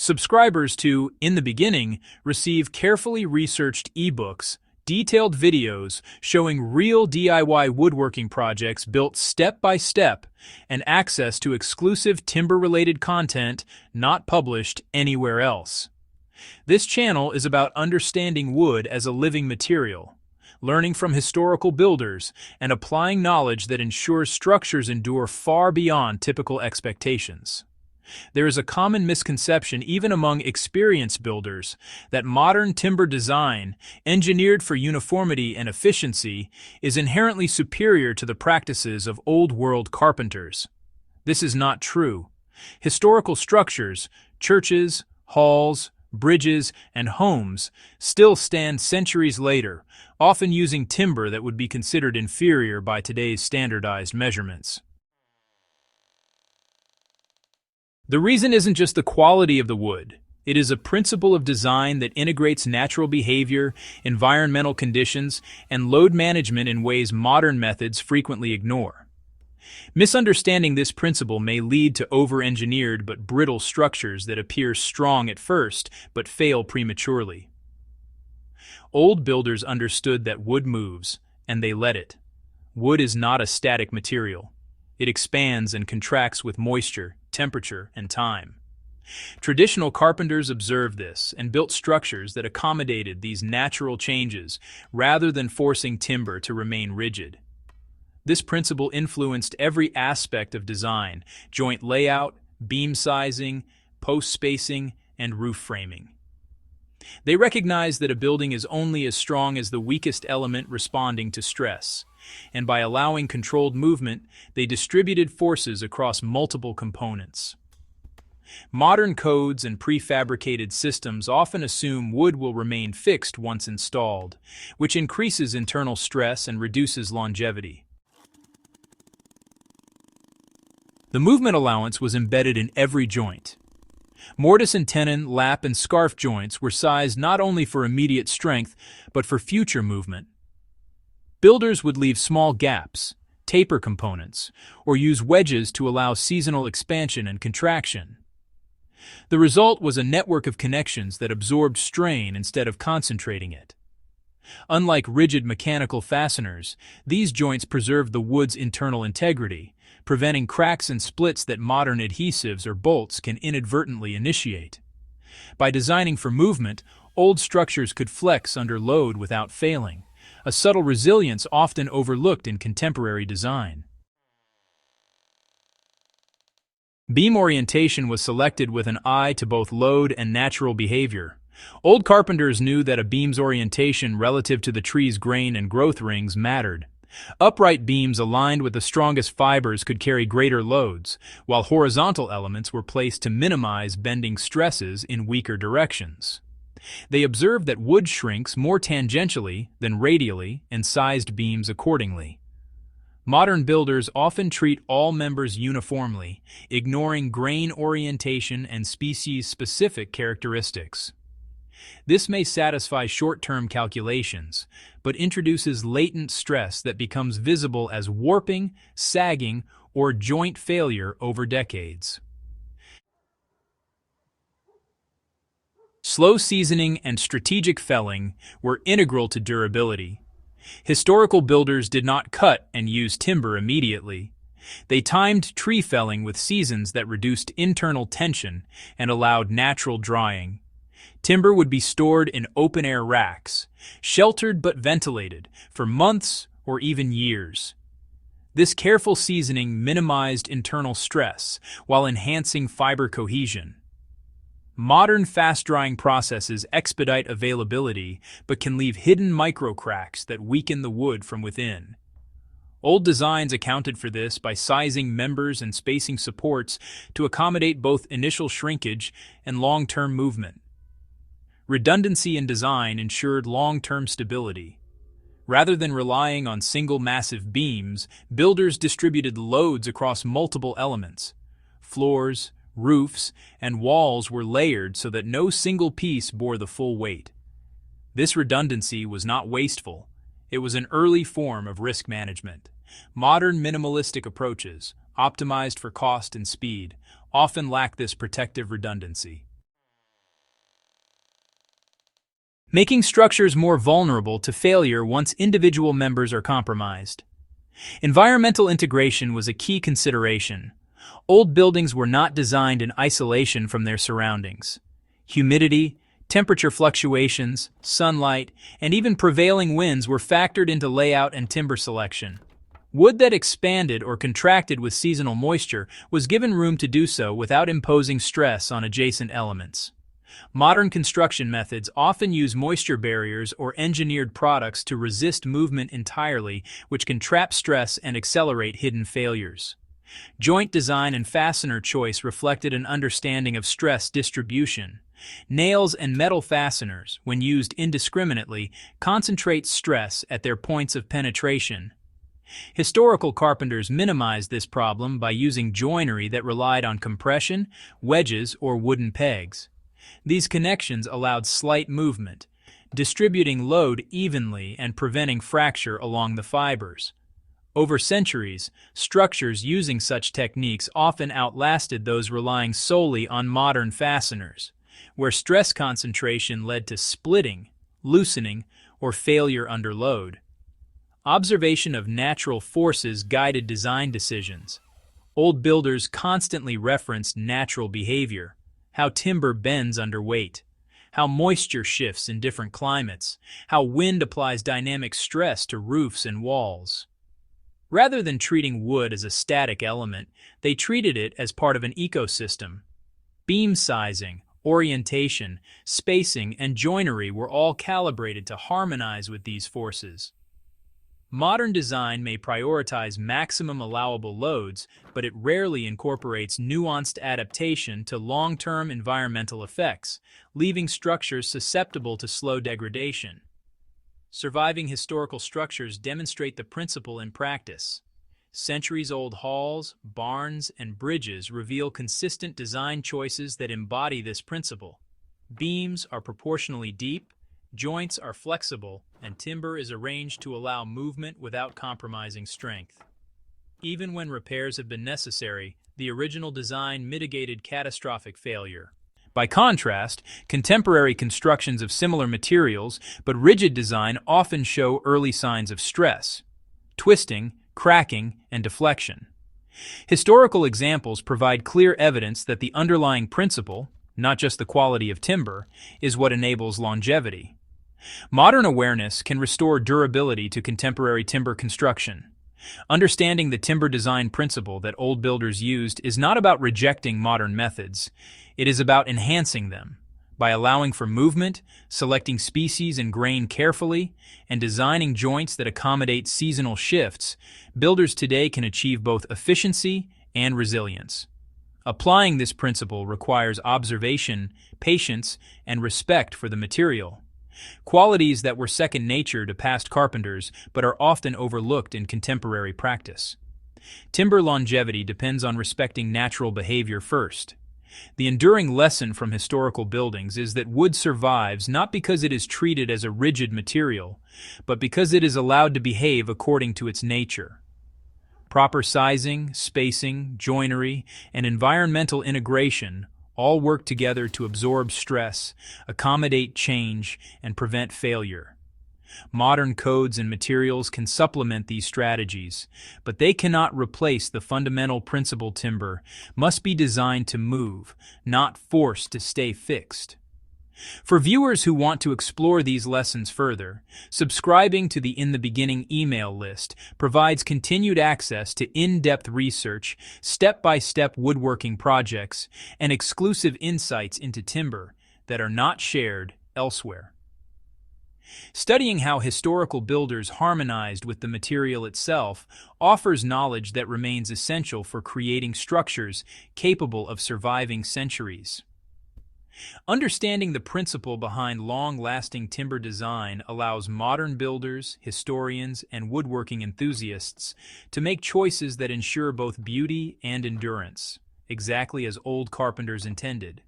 Subscribers to In the Beginning receive carefully researched ebooks, detailed videos showing real DIY woodworking projects built step by step, and access to exclusive timber-related content not published anywhere else. This channel is about understanding wood as a living material, learning from historical builders, and applying knowledge that ensures structures endure far beyond typical expectations. There is a common misconception even among experienced builders that modern timber design, engineered for uniformity and efficiency, is inherently superior to the practices of old-world carpenters. This is not true. Historical structures, churches, halls, bridges, and homes still stand centuries later, often using timber that would be considered inferior by today's standardized measurements. The reason isn't just the quality of the wood. It is a principle of design that integrates natural behavior, environmental conditions, and load management in ways modern methods frequently ignore. Misunderstanding this principle may lead to over-engineered but brittle structures that appear strong at first but fail prematurely. Old builders understood that wood moves, and they let it. Wood is not a static material. It expands and contracts with moisture, temperature, and time. Traditional carpenters observed this and built structures that accommodated these natural changes rather than forcing timber to remain rigid. This principle influenced every aspect of design: joint layout, beam sizing, post spacing, and roof framing. They recognized that a building is only as strong as the weakest element responding to stress, and by allowing controlled movement, they distributed forces across multiple components. Modern codes and prefabricated systems often assume wood will remain fixed once installed, which increases internal stress and reduces longevity. The movement allowance was embedded in every joint. Mortise and tenon, lap, and scarf joints were sized not only for immediate strength, but for future movement. Builders would leave small gaps, taper components, or use wedges to allow seasonal expansion and contraction. The result was a network of connections that absorbed strain instead of concentrating it. Unlike rigid mechanical fasteners, these joints preserved the wood's internal integrity, preventing cracks and splits that modern adhesives or bolts can inadvertently initiate. By designing for movement, old structures could flex under load without failing, a subtle resilience often overlooked in contemporary design. Beam orientation was selected with an eye to both load and natural behavior. Old carpenters knew that a beam's orientation relative to the tree's grain and growth rings mattered. Upright beams aligned with the strongest fibers could carry greater loads, while horizontal elements were placed to minimize bending stresses in weaker directions. They observed that wood shrinks more tangentially than radially and sized beams accordingly. Modern builders often treat all members uniformly, ignoring grain orientation and species-specific characteristics. This may satisfy short-term calculations, but introduces latent stress that becomes visible as warping, sagging, or joint failure over decades. Slow seasoning and strategic felling were integral to durability. Historical builders did not cut and use timber immediately. They timed tree felling with seasons that reduced internal tension and allowed natural drying. Timber would be stored in open-air racks, sheltered but ventilated, for months or even years. This careful seasoning minimized internal stress while enhancing fiber cohesion. Modern fast-drying processes expedite availability but can leave hidden microcracks that weaken the wood from within. Old designs accounted for this by sizing members and spacing supports to accommodate both initial shrinkage and long-term movement. Redundancy in design ensured long-term stability. Rather than relying on single massive beams, builders distributed loads across multiple elements. Floors, roofs, and walls were layered so that no single piece bore the full weight. This redundancy was not wasteful. It was an early form of risk management. Modern minimalistic approaches, optimized for cost and speed, often lack this protective redundancy. making structures more vulnerable to failure once individual members are compromised. Environmental integration was a key consideration. Old buildings were not designed in isolation from their surroundings. Humidity, temperature fluctuations, sunlight, and even prevailing winds were factored into layout and timber selection. Wood that expanded or contracted with seasonal moisture was given room to do so without imposing stress on adjacent elements. Modern construction methods often use moisture barriers or engineered products to resist movement entirely, which can trap stress and accelerate hidden failures. Joint design and fastener choice reflected an understanding of stress distribution. Nails and metal fasteners, when used indiscriminately, concentrate stress at their points of penetration. Historical carpenters minimized this problem by using joinery that relied on compression, wedges, or wooden pegs. These connections allowed slight movement, distributing load evenly and preventing fracture along the fibers. Over centuries, structures using such techniques often outlasted those relying solely on modern fasteners, where stress concentration led to splitting, loosening, or failure under load. Observation of natural forces guided design decisions. Old builders constantly referenced natural behavior, how timber bends under weight, how moisture shifts in different climates, how wind applies dynamic stress to roofs and walls. Rather than treating wood as a static element, they treated it as part of an ecosystem. Beam sizing, orientation, spacing, and joinery were all calibrated to harmonize with these forces. Modern design may prioritize maximum allowable loads, but it rarely incorporates nuanced adaptation to long-term environmental effects, leaving structures susceptible to slow degradation. Surviving historical structures demonstrate the principle in practice. Centuries-old halls, barns, and bridges reveal consistent design choices that embody this principle. Beams are proportionally deep, joints are flexible, and timber is arranged to allow movement without compromising strength. Even when repairs have been necessary, the original design mitigated catastrophic failure. By contrast, contemporary constructions of similar materials but rigid design often show early signs of stress, twisting, cracking, and deflection. Historical examples provide clear evidence that the underlying principle, not just the quality of timber, is what enables longevity. Modern awareness can restore durability to contemporary timber construction. Understanding the timber design principle that old builders used is not about rejecting modern methods. It is about enhancing them. By allowing for movement, selecting species and grain carefully, and designing joints that accommodate seasonal shifts, builders today can achieve both efficiency and resilience. Applying this principle requires observation, patience, and respect for the material. Qualities that were second nature to past carpenters but are often overlooked in contemporary practice. Timber longevity depends on respecting natural behavior first. The enduring lesson from historical buildings is that wood survives not because it is treated as a rigid material, but because it is allowed to behave according to its nature. Proper sizing, spacing, joinery, and environmental integration all work together to absorb stress, accommodate change, and prevent failure. Modern codes and materials can supplement these strategies, but they cannot replace the fundamental principle. Timber must be designed to move, not forced to stay fixed. For viewers who want to explore these lessons further, subscribing to the In the Beginning email list provides continued access to in-depth research, step-by-step woodworking projects, and exclusive insights into timber that are not shared elsewhere. Studying how historical builders harmonized with the material itself offers knowledge that remains essential for creating structures capable of surviving centuries. Understanding the principle behind long-lasting timber design allows modern builders, historians, and woodworking enthusiasts to make choices that ensure both beauty and endurance, exactly as old carpenters intended.